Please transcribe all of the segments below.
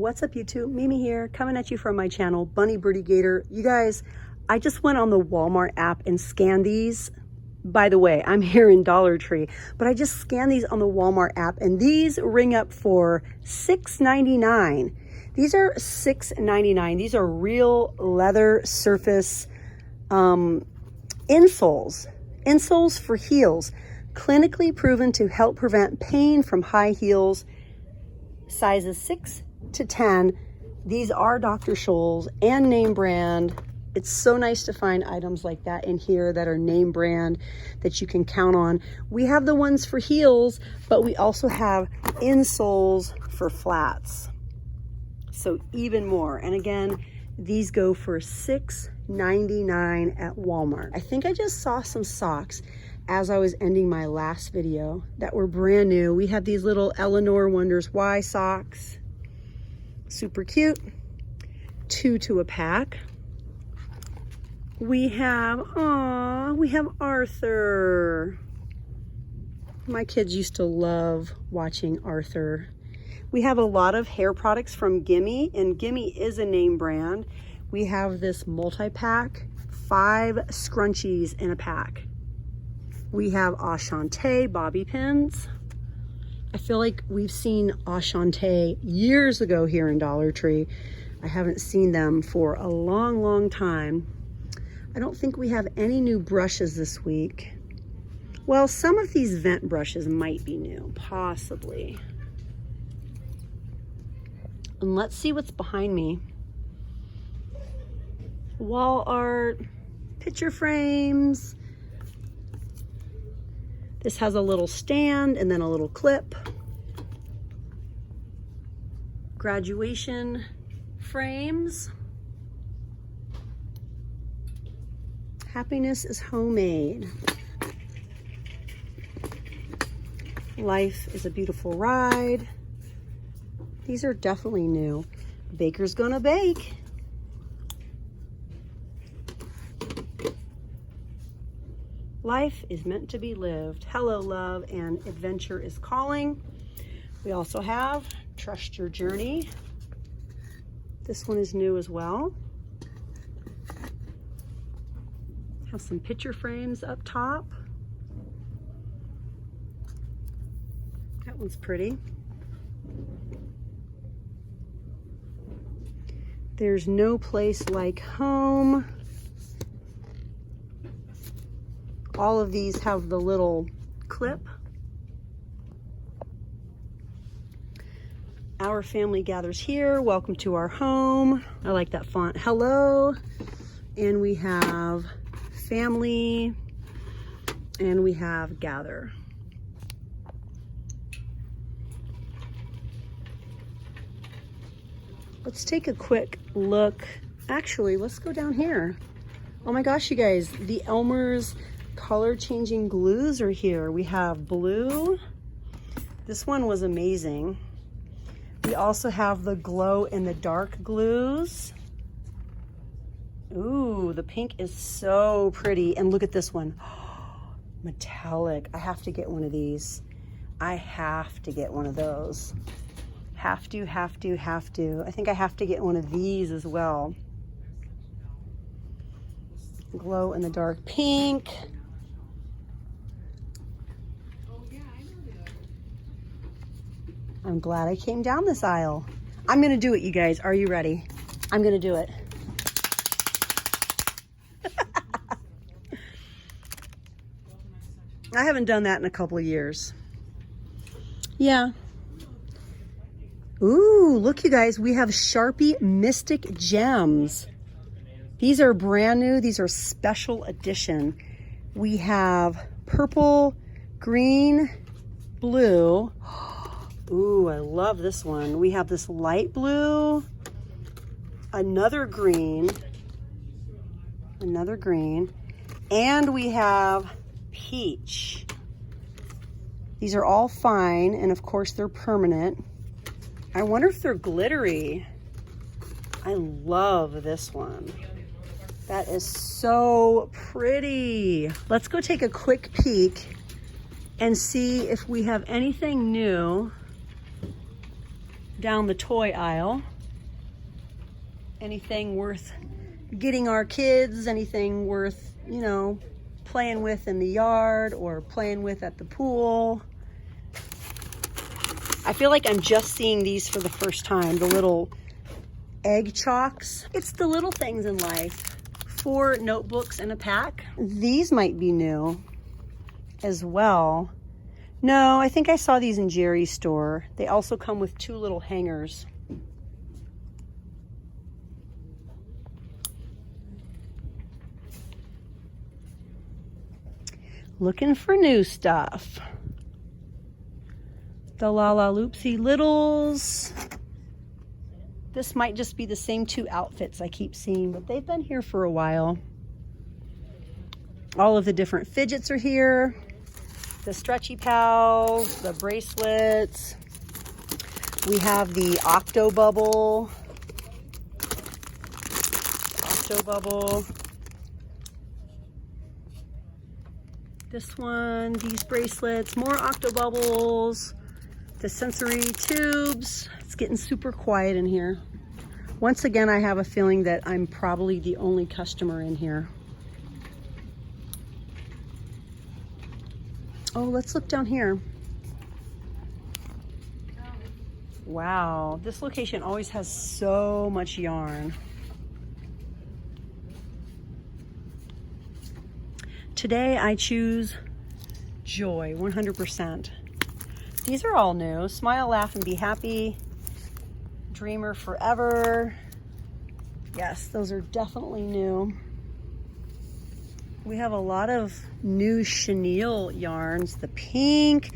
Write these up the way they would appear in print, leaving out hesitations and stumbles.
What's up YouTube? Mimi here, coming at you from my channel, Bunny Birdy Gator. You guys, I just went on the Walmart app and scanned these. By the way, I'm here in Dollar Tree, but I just scanned these on the Walmart app and these ring up for $6.99. These are $6.99. These are real leather surface insoles for heels, clinically proven to help prevent pain from high heels, sizes 6 to 10. These are Dr. Scholl's and name brand. It's so nice to find items like that in here that are name brand that you can count on. We have the ones for heels, but we also have insoles for flats. So even more. And again, these go for $6.99 at Walmart. I think I just saw some socks as I was ending my last video that were brand new. We have these little Eleanor Wonders Why socks. Super cute. 2 to a pack. We have Arthur. My kids used to love watching Arthur. We have a lot of hair products from Gimme, and Gimme is a name brand. We have this multi-pack, 5 scrunchies in a pack. We have Ashante bobby pins. I feel like we've seen Ashante years ago here in Dollar Tree. I haven't seen them for a long, long time. I don't think we have any new brushes this week. Well, some of these vent brushes might be new, possibly. And let's see what's behind me. Wall art, picture frames. This has a little stand and then a little clip. Graduation frames. Happiness is homemade. Life is a beautiful ride. These are definitely new. Baker's gonna bake. Life is meant to be lived. Hello, love, and adventure is calling. We also have Trust Your Journey. This one is new as well. Have some picture frames up top. That one's pretty. There's no place like home. All of these have the little clip. Our family gathers here. Welcome to our home. I like that font. Hello. And we have family. And we have gather. Let's take a quick look. Actually, let's go down here. Oh my gosh, you guys, the Elmer's color changing glues are here. We have blue. This one was amazing. We also have the glow in the dark glues. Ooh, the pink is so pretty. And look at this one. Metallic. I have to get one of these. I have to get one of those. Have to. I think I have to get one of these as well. Glow in the dark pink. I'm glad I came down this aisle. I'm gonna do it, you guys. Are you ready? I'm gonna do it. I haven't done that in a couple of years. Yeah. Ooh, look you guys, we have Sharpie Mystic Gems. These are brand new. These are special edition. We have purple, green, blue. Ooh, I love this one. We have this light blue, another green, and we have peach. These are all fine, and of course they're permanent. I wonder if they're glittery. I love this one. That is so pretty. Let's go take a quick peek and see if we have anything new down the toy aisle. Anything worth getting our kids, anything worth, you know, playing with in the yard or playing with at the pool. I feel like I'm just seeing these for the first time, the little egg chalks. It's the little things in life. 4 notebooks in a pack. These might be new as well. No, I think I saw these in Jerry's store. They also come with 2 little hangers. Looking for new stuff. The La La Loopsy Littles. This might just be the same 2 outfits I keep seeing, but they've been here for a while. All of the different fidgets are here. The stretchy pals, the bracelets. We have the Octo Bubble. This one, these bracelets, more Octo Bubbles. The sensory tubes. It's getting super quiet in here. Once again, I have a feeling that I'm probably the only customer in here. Oh, let's look down here. Wow, this location always has so much yarn. Today I choose Joy, 100%. These are all new. Smile, laugh, and be happy. Dreamer forever. Yes, those are definitely new. We have a lot of new chenille yarns. The pink.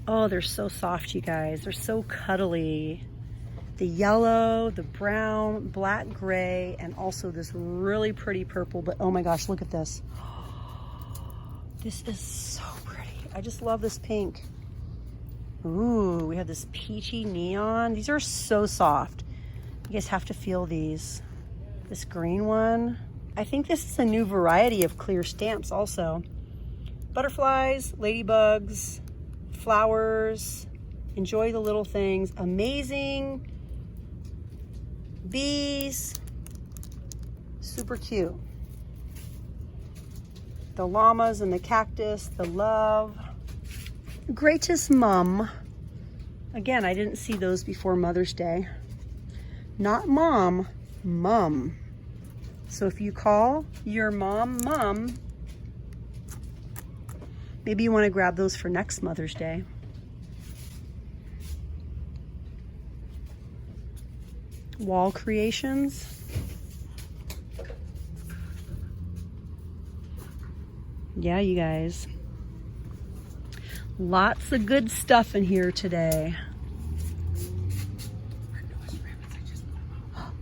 Oh, they're so soft, you guys. They're so cuddly. The yellow, the brown, black gray, and also this really pretty purple. But oh my gosh, look at this. This is so pretty. I just love this pink. Ooh, we have this peachy neon. These are so soft. You guys have to feel these. This green one. I think this is a new variety of clear stamps also. Butterflies, ladybugs, flowers. Enjoy the little things. Amazing. Bees. Super cute. The llamas and the cactus, the love. Greatest Mom. Again, I didn't see those before Mother's Day. Not mom, mum. So if you call your mom, mum, maybe you want to grab those for next Mother's Day. Wall creations. Yeah, you guys. Lots of good stuff in here today.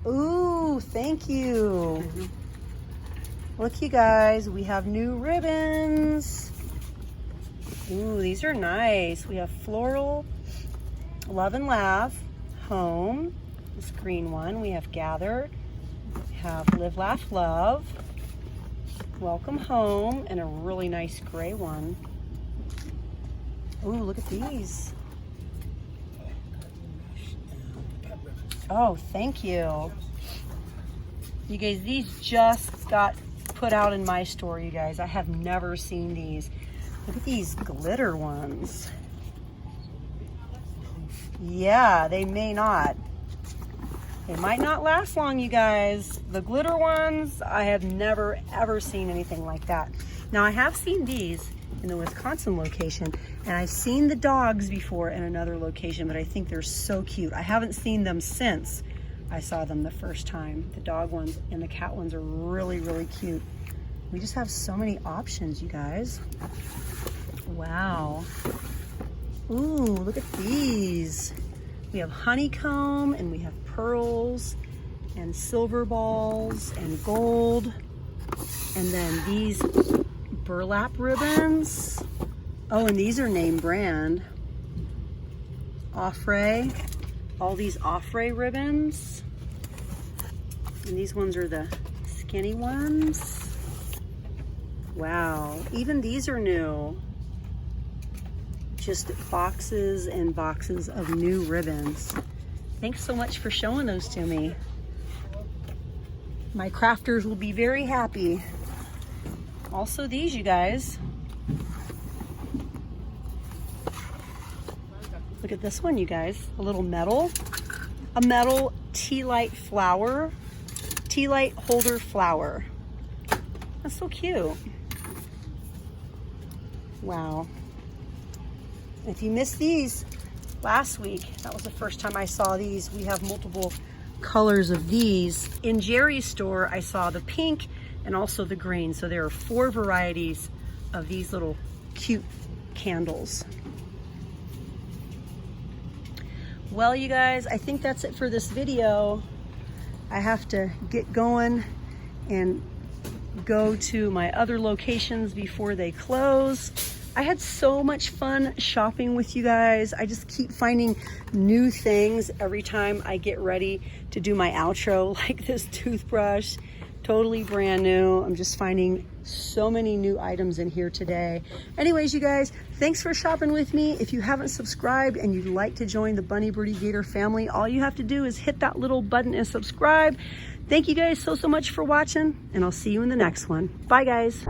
Ooh, thank you. Look, you guys, we have new ribbons. Ooh, these are nice. We have floral, love and laugh, home, this green one. We have gather, we have live, laugh, love, welcome home, and a really nice gray one. Ooh, look at these. Oh, thank you. You guys, these just got put out in my store, you guys. I have never seen these. Look at these glitter ones. Yeah, they may not. They might not last long, you guys. The glitter ones, I have never, ever seen anything like that. Now, I have seen these in the Wisconsin location, and I've seen the dogs before in another location, but I think they're so cute. I haven't seen them since I saw them the first time. The dog ones and the cat ones are really, really cute. We just have so many options, you guys. Wow. Ooh, look at these. We have honeycomb, and we have pearls, and silver balls, and gold. And then these burlap ribbons. Oh, and these are name brand. Offray. All these Offray ribbons. And these ones are the skinny ones. Wow, even these are new. Just boxes and boxes of new ribbons. Thanks so much for showing those to me. My crafters will be very happy. Also these, you guys. Look at this one, you guys. A little metal. A metal tea light flower. Tea light holder flower. That's so cute. Wow. If you missed these last week, that was the first time I saw these. We have multiple colors of these. In Jerry's store, I saw the pink and also the green. So there are 4 varieties of these little cute candles. Well, you guys, I think that's it for this video. I have to get going and go to my other locations before they close. I had so much fun shopping with you guys. I just keep finding new things every time I get ready to do my outro, like this toothbrush, totally brand new. I'm just finding so many new items in here today. Anyways, you guys, thanks for shopping with me. If you haven't subscribed and you'd like to join the Bunny Birdie Gator family, all you have to do is hit that little button and subscribe. Thank you guys so much for watching, and I'll see you in the next one. Bye, guys.